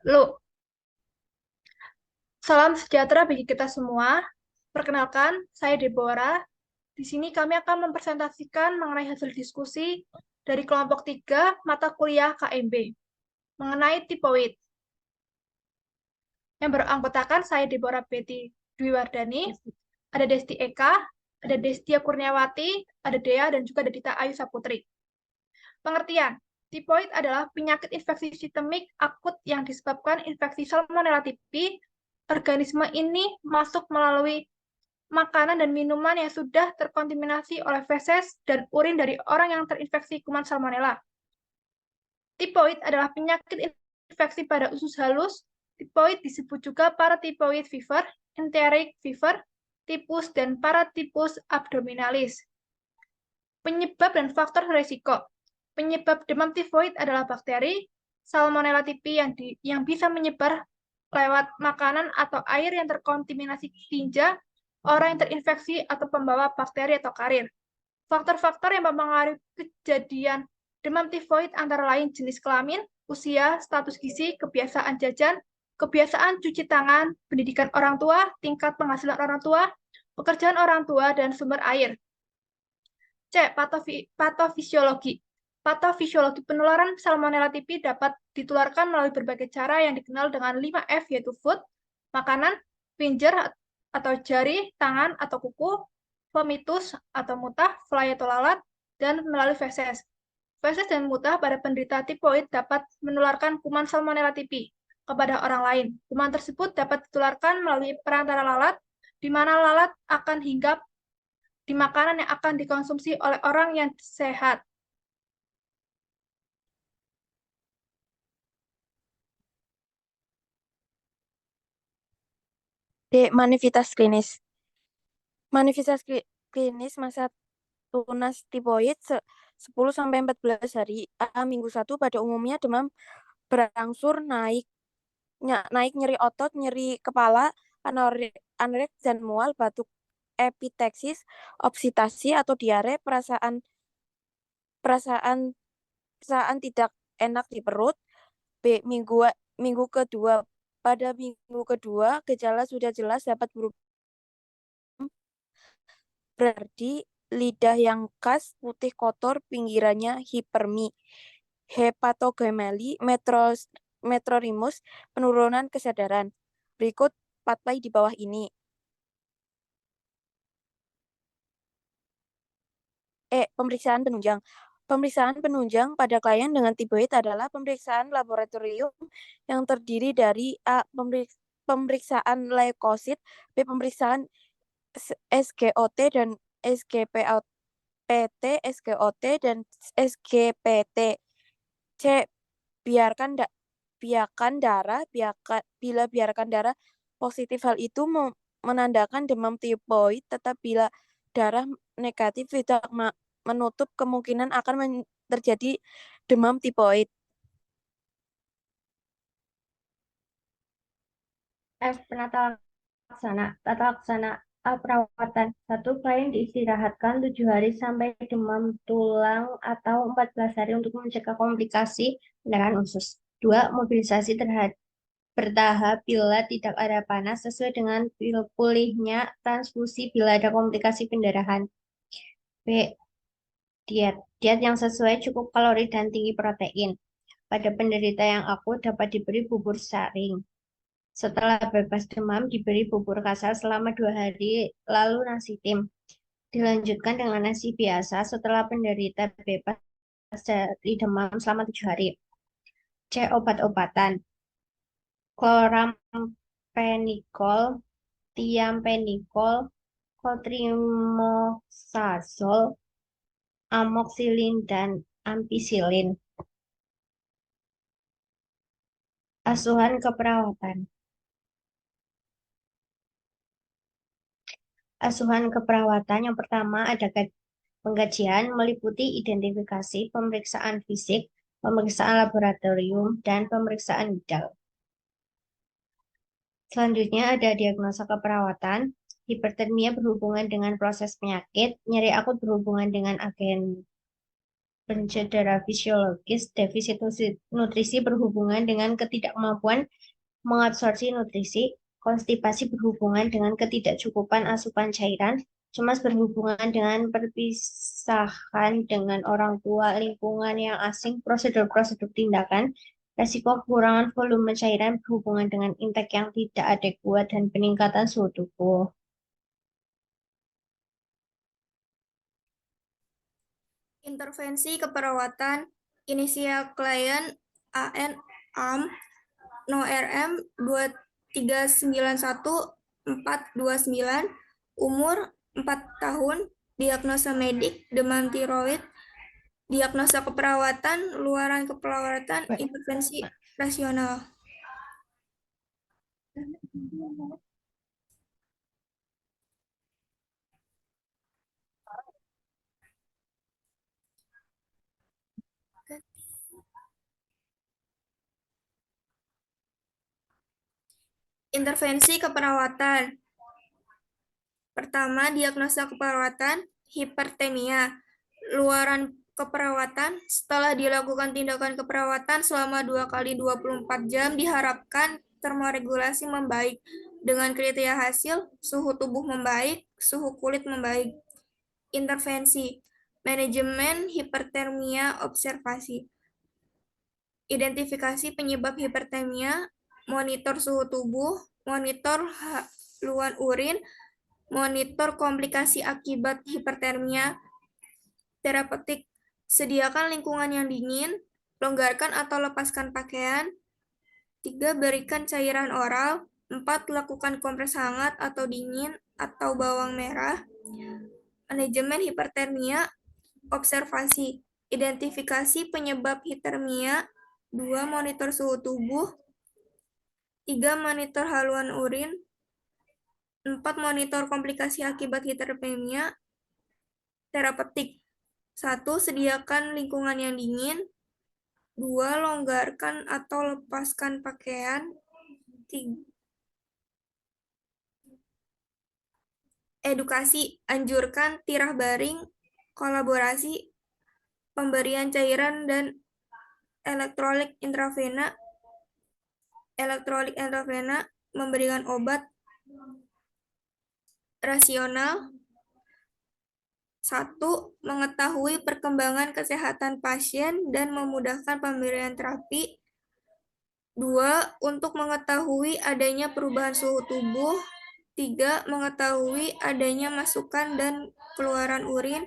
Lo, salam sejahtera bagi kita semua. Perkenalkan, saya Deborah. Di sini kami akan mempresentasikan mengenai hasil diskusi dari kelompok 3 mata kuliah KMB mengenai tipoid. Yang beranggotakan saya Deborah Betty Dwiwardani, ada Desti Eka, ada Destia Kurniawati, ada Dea, dan juga ada Dita Ayu Saputri. Pengertian, tipoid adalah penyakit infeksi sistemik akut yang disebabkan infeksi Salmonella typhi. Organisme ini masuk melalui makanan dan minuman yang sudah terkontaminasi oleh feses dan urin dari orang yang terinfeksi kuman Salmonella. Tipoid adalah penyakit infeksi pada usus halus. Tipoid disebut juga paratyphoid fever, enteric fever, tipus, dan paratipus abdominalis. Penyebab dan faktor risiko. Penyebab demam tifoid adalah bakteri Salmonella typhi yang bisa menyebar lewat makanan atau air yang terkontaminasi tinja, orang yang terinfeksi atau pembawa bakteri atau karir. Faktor-faktor yang mempengaruhi kejadian demam tifoid antara lain jenis kelamin, usia, status gizi, kebiasaan jajan, kebiasaan cuci tangan, pendidikan orang tua, tingkat penghasilan orang tua, pekerjaan orang tua, dan sumber air. C. Patofisiologi. Patofisiologi penularan Salmonella typhi dapat ditularkan melalui berbagai cara yang dikenal dengan 5F, yaitu food, makanan, pinjer atau jari, tangan atau kuku, vomitus atau mutah, fly atau lalat, dan melalui feses. Feses dan mutah pada penderita tipoid dapat menularkan kuman Salmonella typhi kepada orang lain. Kuman tersebut dapat ditularkan melalui perantara lalat, di mana lalat akan hinggap di makanan yang akan dikonsumsi oleh orang yang sehat. D. Manifestas klinis. Manifestas klinis masa tunas tipoid 10-14 hari. Minggu 1 pada umumnya demam berangsur naik, naik nyeri otot, nyeri kepala, anoreks dan mual, batuk epiteksis, obsitasi atau diare, perasaan perasaan perasaan tidak enak di perut. B. Minggu kedua. Pada minggu kedua, gejala sudah jelas dapat berubah. Berarti lidah yang khas, putih kotor, pinggirannya hipermi. Hepatogemeli, metrorimus, penurunan kesadaran. Berikut pathway di bawah ini. Pemeriksaan penunjang. Pemeriksaan penunjang pada klien dengan tiboid adalah pemeriksaan laboratorium yang terdiri dari A. Pemeriksaan leukosit, B. Pemeriksaan SGOT dan SGPT, SGOT dan SGPT. C. Biarkan da, biarkan darah, bila biarkan darah positif, hal itu menandakan demam tipoid, tetap bila darah negatif tidak menutup kemungkinan akan terjadi demam tipoid. F. Penata laksana. Tata laksana perawatan. Satu, klien diistirahatkan 7 hari sampai demam tulang atau 14 hari untuk mencegah komplikasi pendarahan usus. Dua, mobilisasi bertahap bila tidak ada panas sesuai dengan pulihnya transfusi bila ada komplikasi pendarahan. B. Diet. Diet yang sesuai, cukup kalori dan tinggi protein. Pada penderita yang akut dapat diberi bubur saring. Setelah bebas demam, diberi bubur kasar selama 2 hari, lalu nasi tim. Dilanjutkan dengan nasi biasa setelah penderita bebas dari demam selama 7 hari. C. Obat-obatan. Chloramphenicol, thiamphenicol, cotrimazole, amoxicillin, dan ampicillin. Asuhan keperawatan. Asuhan keperawatan yang pertama ada pengkajian meliputi identifikasi, pemeriksaan fisik, pemeriksaan laboratorium, dan pemeriksaan ginjal. Selanjutnya ada diagnosa keperawatan. Hipertermia berhubungan dengan proses penyakit, nyeri akut berhubungan dengan agen pencedera fisiologis, defisit nutrisi berhubungan dengan ketidakmampuan mengabsorpsi nutrisi, konstipasi berhubungan dengan ketidakcukupan asupan cairan, cemas berhubungan dengan perpisahan dengan orang tua, lingkungan yang asing, prosedur-prosedur tindakan, resiko kekurangan volume cairan berhubungan dengan intake yang tidak adekuat, dan peningkatan suhu tubuh. Intervensi keperawatan, inisial klien AN AM no RM 2391429, umur 4 tahun, diagnosa medik demam tiroid, diagnosa keperawatan, luaran keperawatan, intervensi rasional. Intervensi keperawatan. Pertama, diagnosa keperawatan, hipertemia. Luaran keperawatan, setelah dilakukan tindakan keperawatan selama 2 kali 24 jam, diharapkan termoregulasi membaik. Dengan kriteria hasil, suhu tubuh membaik, suhu kulit membaik. Intervensi, manajemen hipertermia observasi. Identifikasi penyebab hipertermia, monitor suhu tubuh, monitor haluan urin, monitor komplikasi akibat hipertermia. Terapeutik, sediakan lingkungan yang dingin, longgarkan atau lepaskan pakaian. 3. Berikan cairan oral. 4. Lakukan kompres hangat atau dingin atau bawang merah. Manajemen hipertermia, observasi. Identifikasi penyebab hipertermia. 2. Monitor suhu tubuh. 3. Monitor haluan urin. 4. Monitor komplikasi akibat hipertermia. Terapeutik. 1. Sediakan lingkungan yang dingin. 2. Longgarkan atau lepaskan pakaian. 3. Edukasi. Anjurkan tirah baring, kolaborasi, pemberian cairan dan elektrolit intravena, memberikan obat. Rasional. 1. Mengetahui perkembangan kesehatan pasien dan memudahkan pemberian terapi. 2. Untuk mengetahui adanya perubahan suhu tubuh. 3. Mengetahui adanya masukan dan keluaran urin.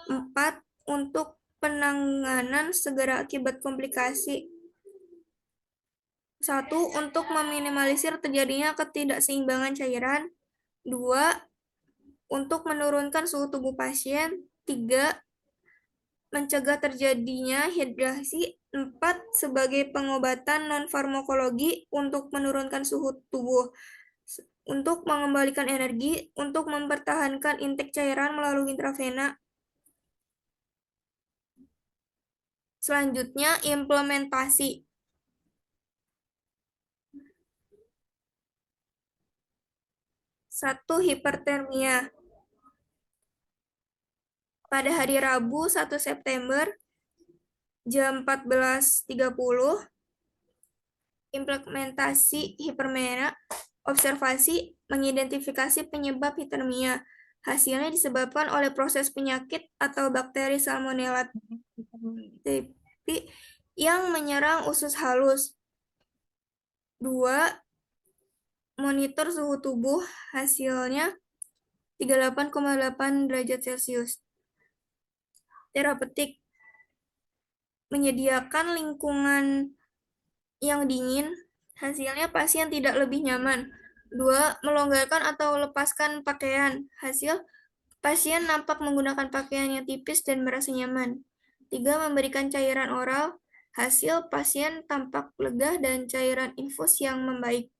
4. Untuk penanganan segera akibat komplikasi. 1. Untuk meminimalisir terjadinya ketidakseimbangan cairan. 2. Untuk menurunkan suhu tubuh pasien. 3. Mencegah terjadinya hidrasi. 4. Sebagai pengobatan non-farmakologi untuk menurunkan suhu tubuh. Untuk mengembalikan energi, untuk mempertahankan intake cairan melalui intravena. Selanjutnya, implementasi. 1. Hipertermia. Pada hari Rabu 1 September jam 14.30, implementasi hipertermia, observasi, mengidentifikasi penyebab hipertermia. Hasilnya disebabkan oleh proses penyakit atau bakteri Salmonella typhi yang menyerang usus halus. 2. Monitor suhu tubuh, hasilnya 38,8 derajat Celcius. Terapeutik, menyediakan lingkungan yang dingin, hasilnya pasien tidak lebih nyaman. 2. Melonggarkan atau lepaskan pakaian, hasil pasien nampak menggunakan pakaian yang tipis dan merasa nyaman. 3. Memberikan cairan oral, hasil pasien tampak lega dan cairan infus yang membaik.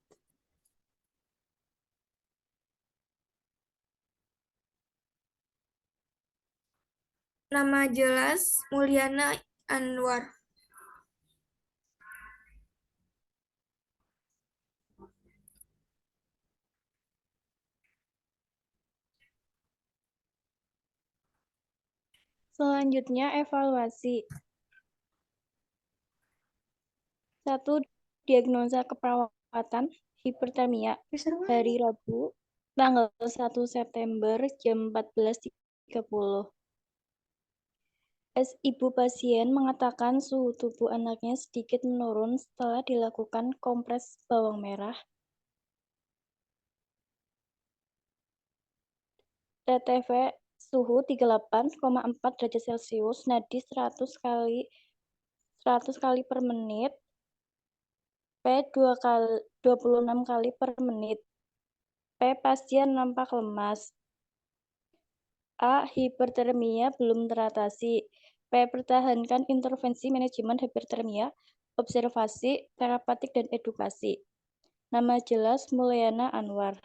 Nama jelas Mulyana Anwar. Selanjutnya, evaluasi. 1. Diagnosa keperawatan hipertermia. Hari Rabu, tanggal 1 September, jam 14.30. Ibu pasien mengatakan suhu tubuh anaknya sedikit menurun setelah dilakukan kompres bawang merah. TTV suhu 38,4 derajat Celcius, nadi 100 kali per menit, P 26 kali per menit. P pasien nampak lemas. A. Hipertermia belum teratasi. P. Pertahankan intervensi manajemen hipertermia, observasi, terapeutik, dan edukasi. Nama jelas Mulyana Anwar.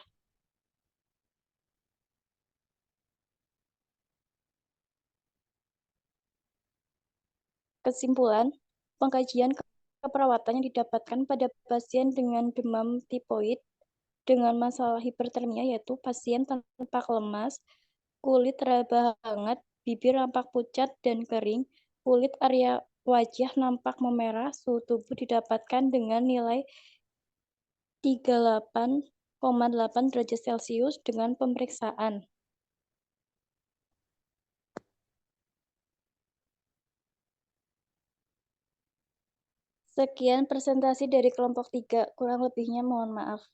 Kesimpulan, pengkajian keperawatan yang didapatkan pada pasien dengan demam tipoid dengan masalah hipertermia yaitu pasien tampak lemas, kulit teraba hangat, bibir nampak pucat dan kering, kulit area wajah nampak memerah, suhu tubuh didapatkan dengan nilai 38,8 derajat Celcius dengan pemeriksaan. Sekian presentasi dari kelompok 3, kurang lebihnya mohon maaf.